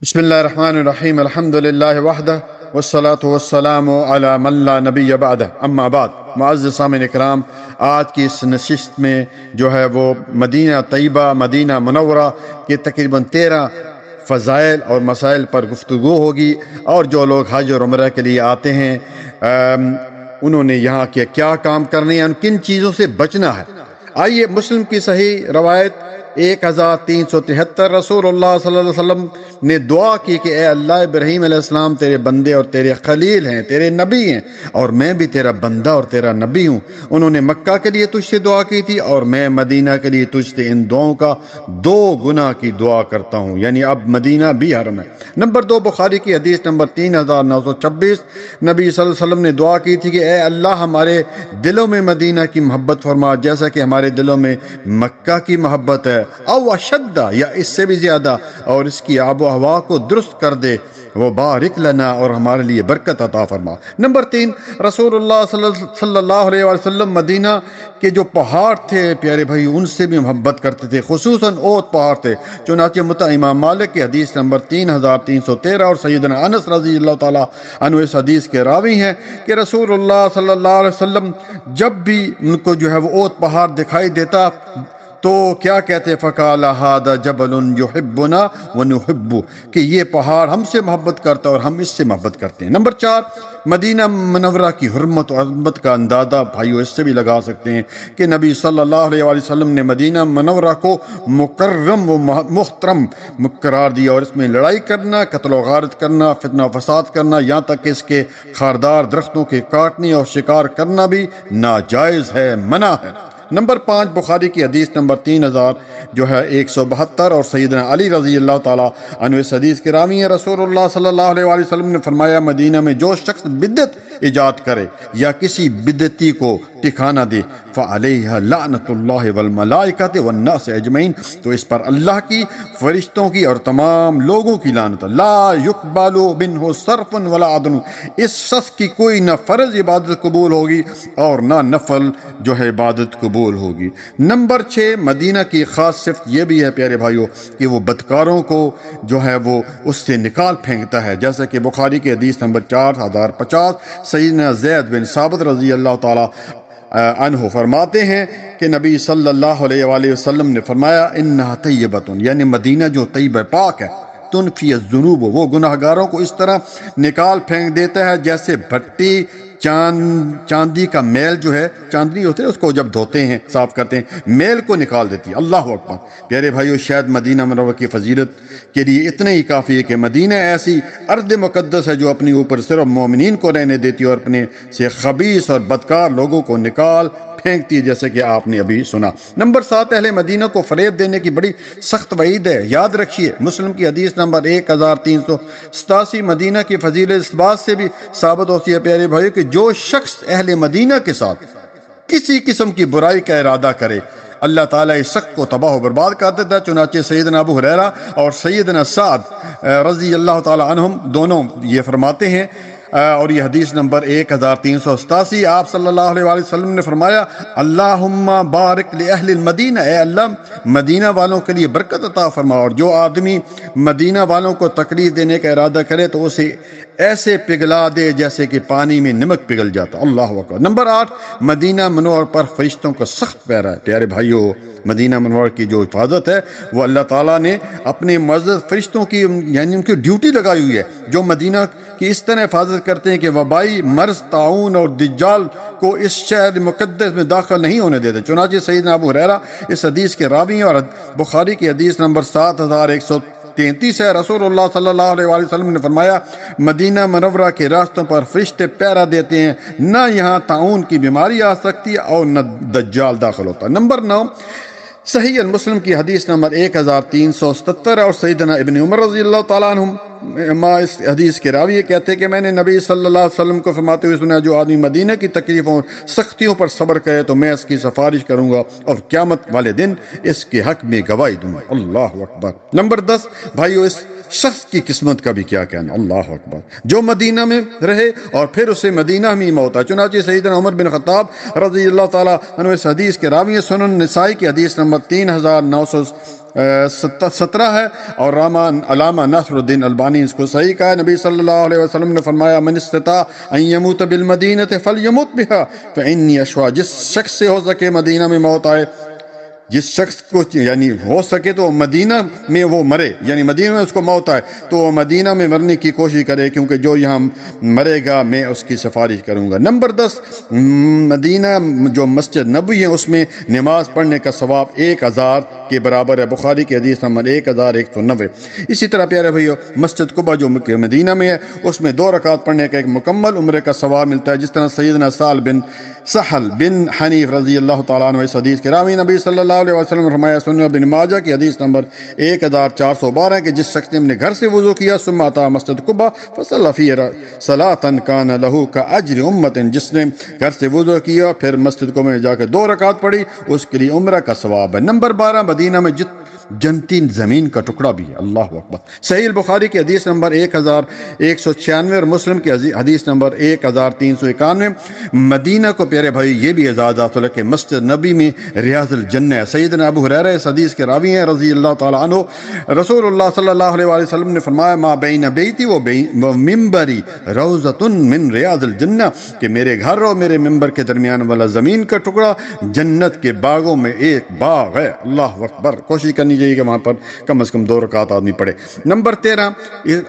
بسم اللہ الرحمن الرحیم الحمدللہ وحدہ والصلاة والسلام علی من لا نبی بعدہ اما بعد۔ معزز سامعین اکرام، آج کی اس نشست میں جو ہے وہ مدینہ طیبہ مدینہ منورہ کے تقریباً 13 فضائل اور مسائل پر گفتگو ہوگی، اور جو لوگ حج اور عمرہ کے لیے آتے ہیں انہوں نے یہاں کے کیا کام کرنے ہیں، ان کن چیزوں سے بچنا ہے۔ آئیے، مسلم کی صحیح روایت 1373 رسول اللہ صلی اللہ علیہ وسلم نے دعا کی کہ اے اللہ، ابراہیم علیہ السلام تیرے بندے اور تیرے خلیل ہیں، تیرے نبی ہیں، اور میں بھی تیرا بندہ اور تیرا نبی ہوں۔ انہوں نے مکہ کے لیے تجھ سے دعا کی تھی، اور میں مدینہ کے لیے تجھ سے ان دعاؤں کا 2 گنا کی دعا کرتا ہوں، یعنی اب مدینہ بھی حرم ہے۔ نمبر 2، بخاری کی حدیث نمبر 3926، نبی صلی اللہ علیہ وسلم نے دعا کی تھی کہ اے اللہ، ہمارے دلوں میں مدینہ کی محبت فرما جیسا کہ ہمارے دلوں میں مکہ کی محبت ہے، او اشد، یا اس سے بھی زیادہ، اور اس کی آب و ہوا کو درست کر دے، وہ بارک لنا، اور ہمارے لیے برکت عطا فرما۔ نمبر 3، رسول اللہ صلی اللہ علیہ وسلم مدینہ کے جو پہاڑ تھے پیارے بھائی، ان سے بھی محبت کرتے تھے، خصوصاً اوت پہاڑ تھے۔ چنانچہ امام مالک کی حدیث نمبر 3313، اور سیدنا انس رضی اللہ تعالیٰ عنہ اس حدیث کے راوی ہیں کہ رسول اللہ صلی اللہ علیہ وسلم جب بھی ان کو جو ہے وہ اوت پہاڑ دکھائی دیتا تو کیا کہتے؟ فقال ھذا جبل یحبنا ونحب، کہ یہ پہاڑ ہم سے محبت کرتا ہے اور ہم اس سے محبت کرتے ہیں۔ نمبر 4، مدینہ منورہ کی حرمت و عظمت کا اندازہ بھائیو اس سے بھی لگا سکتے ہیں کہ نبی صلی اللہ علیہ وسلم نے مدینہ منورہ کو مکرم و محترم قرار دیا، اور اس میں لڑائی کرنا، قتل و غارت کرنا، فتنہ و فساد کرنا، یہاں تک کہ اس کے خاردار درختوں کے کاٹنے اور شکار کرنا بھی ناجائز ہے، منع ہے۔ نمبر 5، بخاری کی حدیث نمبر 3172، اور سیدنا علی رضی اللہ تعالیٰ عنہ اس حدیث کے راوی ہیں، رسول اللہ صلی اللہ علیہ وسلم نے فرمایا مدینہ میں جو شخص بدعت ایجاد کرے یا کسی بدعتی کو ٹھکانہ دے، فعلیہ لعنت اللہ والملائکۃ والناس اجمعین، تو اس پر اللہ کی، فرشتوں کی اور تمام لوگوں کی لعنت۔ لا یقبل منہ صرف ولا عدل، اس شخص کی کوئی نہ فرض عبادت قبول ہوگی اور نہ نفل جو ہے عبادت قبول ہوگی۔ نمبر 6، مدینہ کی خاص صفت یہ بھی ہے پیارے بھائیوں کہ وہ بدکاروں کو جو ہے وہ اس سے نکال پھینکتا ہے، جیسا کہ بخاری کی حدیث نمبر 4050، سیدنا زید بن ثابت رضی اللہ تعالیٰ عنہ فرماتے ہیں کہ نبی صلی اللہ علیہ وآلہ وسلم نے فرمایا انہا طیبۃ، یعنی مدینہ جو طیب پاک ہے، تنفی الذنوب، وہ گناہ گاروں کو اس طرح نکال پھینک دیتا ہے جیسے بھٹی چاندی کا میل جو ہے، چاندنی ہوتے ہیں اس کو جب دھوتے ہیں صاف کرتے ہیں، میل کو نکال دیتی ہے۔ اللہ اکبر۔ پیارے بھائیو، شاید مدینہ منورہ کی فضیلت کے لیے اتنا ہی کافی ہے کہ مدینہ ایسی ارض مقدس ہے جو اپنی اوپر صرف مومنین کو رہنے دیتی ہے اور اپنے سے خبیث اور بدکار لوگوں کو نکال پھینکتی ہے، جیسے کہ آپ نے ابھی سنا۔ نمبر 7، اہل مدینہ کو فریب دینے کی بڑی سخت وعید ہے، یاد رکھیے۔ مسلم کی حدیث نمبر 1387، مدینہ کی فضیلت اس بات سے بھی ثابت ہوتی ہے پیارے بھائی کہ جو شخص اہل مدینہ کے ساتھ کسی قسم کی برائی کا ارادہ کرے، اللہ تعالیٰ اس شخص کو تباہ و برباد کر دیتا ہے۔ چنانچہ سیدنا ابو ہریرہ اور سیدنا سعد رضی اللہ تعالیٰ عنہم دونوں یہ فرماتے ہیں، اور یہ حدیث نمبر 1387، آپ صلی اللہ علیہ وآلہ وسلم نے فرمایا اللہم بارک لأہل المدینہ، اے اللہ مدینہ والوں کے لیے برکت عطا فرما، اور جو آدمی مدینہ والوں کو تکلیف دینے کا ارادہ کرے تو اسے ایسے پگھلا دے جیسے کہ پانی میں نمک پگھل جاتا۔ اللہ اکبر۔ نمبر 8، مدینہ منور پر فرشتوں کا سخت پیرا ہے۔ پیارے بھائیو، مدینہ منور کی جو حفاظت ہے وہ اللہ تعالیٰ نے اپنے معزز فرشتوں کی، یعنی ان کی ڈیوٹی لگائی ہوئی ہے، جو مدینہ کی اس طرح حفاظت کرتے ہیں کہ وبائی مرض، طاعون اور دجال کو اس شہر مقدس میں داخل نہیں ہونے دیتے۔ چنانچہ سیدنا ابو ہریرہ اس حدیث کے راوی ہیں، اور بخاری کی حدیث نمبر 7133 ہے، رسول اللہ صلی اللہ علیہ وآلہ وسلم نے فرمایا مدینہ منورہ کے راستوں پر فرشتے پہرا دیتے ہیں، نہ یہاں طاعون کی بیماری آ سکتی ہے اور نہ دجال داخل ہوتا۔ نمبر 9، صحیح مسلم کی حدیث نمبر 1377، اور سیدنا ابن عمر رضی اللہ تعالیٰ عنہ اس حدیث کے راوی کہتے ہیں کہ میں نے نبی صلی اللہ علیہ وسلم کو فرماتے ہوئے سنا، جو آدمی مدینہ کی تکلیفوں اور سختیوں پر صبر کرے تو میں اس کی سفارش کروں گا اور قیامت والے دن اس کے حق میں گواہی دوں گا۔ اللہ اکبر۔ نمبر 10، بھائیو، اس شخص کی قسمت کا بھی کیا کہنا، اللہ اکبر، جو مدینہ میں رہے اور پھر اسے مدینہ میں موت ہے۔ چنانچہ سیدنا عمر بن خطاب رضی اللہ تعالیٰ عنہ اس حدیث کے راوی ہیں، سنن نسائی کی حدیث نمبر 3900 17 ہے، اور علامہ ناصر الدین البانی اس کو صحیح کہا ہے۔ نبی صلی اللہ علیہ وسلم نے فرمایا من استطاع ان یموت بالمدینہ فلیمت بہا فانی اشفع، جس شخص سے ہو سکے مدینہ میں موت آئے، جس شخص کو یعنی ہو سکے تو مدینہ میں وہ مرے، یعنی مدینہ میں اس کو موت آئے تو وہ مدینہ میں مرنے کی کوشش کرے، کیونکہ جو یہاں مرے گا میں اس کی سفارش کروں گا۔ نمبر 10، مدینہ جو مسجد نبوی ہے اس میں نماز پڑھنے کا ثواب 1000 کے برابر ہے، بخاری کی حدیث نمبر 1190۔ اسی طرح پیارے بھائیو، مسجد قباء جو مدینہ میں ہے اس میں 2 رکعت پڑھنے کا ایک مکمل عمرے کا ثواب ملتا ہے، جس طرح سیدنا سہل بن حنیف رضی اللہ تعالیٰ عنہ اس حدیث کے راوی نبی صلی اللہ علیہ وسلم نے فرمایا، سنن بن ماجہ کی حدیث نمبر 1412 کہ جس شخص نے اپنے گھر سے وضو کیا ثم اتی مسجد قباء فصلی فیہ صلاۃ کان لہ کاجر امۃ، جس نے گھر سے وضو کیا پھر مسجد قباء میں جا کے 2 رکعت پڑھی اس کے لیے عمرہ کا ثواب ہے۔ نمبر 12، مدینہ میں جنتی زمین کا ٹکڑا بھی ہے، اللہ اکبر۔ صحیح البخاری کی حدیث نمبر 1196 اور مسلم کی حدیث نمبر 1391۔ مدینہ کو پیارے بھائی یہ بھی اعزاز حاصل ہے کہ مسجد نبی میں ریاض الجنہ ہے۔ سیدنا ابو ہریرہ اس حدیث کے راوی ہیں رضی اللہ تعالیٰ عنہ، رسول اللہ صلی اللہ علیہ وآلہ وسلم نے فرمایا ما بین بیتی و ممبری روضۃ من ریاض الجنہ، کہ میرے گھر اور میرے ممبر کے درمیان والا زمین کا ٹکڑا جنت کے باغوں میں ایک باغ ہے، اللہ اکبر۔ کوشش کرنی چاہیے کہ وہاں پر کم از کم 2 رکعت آدمی پڑھے۔ نمبر 13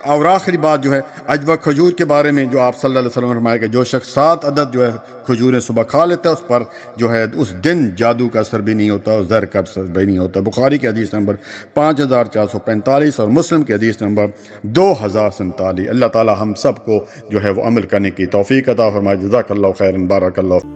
اور آخری بات جو ہے عجوہ کھجور کے بارے میں، جو آپ صلی اللہ علیہ وسلم نے فرمایا کہ جو شخص 7 عدد جو ہے کھجوریں صبح کھا لیتا ہے اس پر جو ہے اس دن جادو کا اثر بھی نہیں ہوتا اور زہر کا اثر بھی نہیں ہوتا۔ بخاری کی حدیث نمبر 5445 اور مسلم کی حدیث نمبر 2047۔ اللہ تعالی ہم سب کو جو ہے وہ عمل کرنے کی توفیق عطا فرمائے۔ جزاک اللہ خیرا، بارک اللہ۔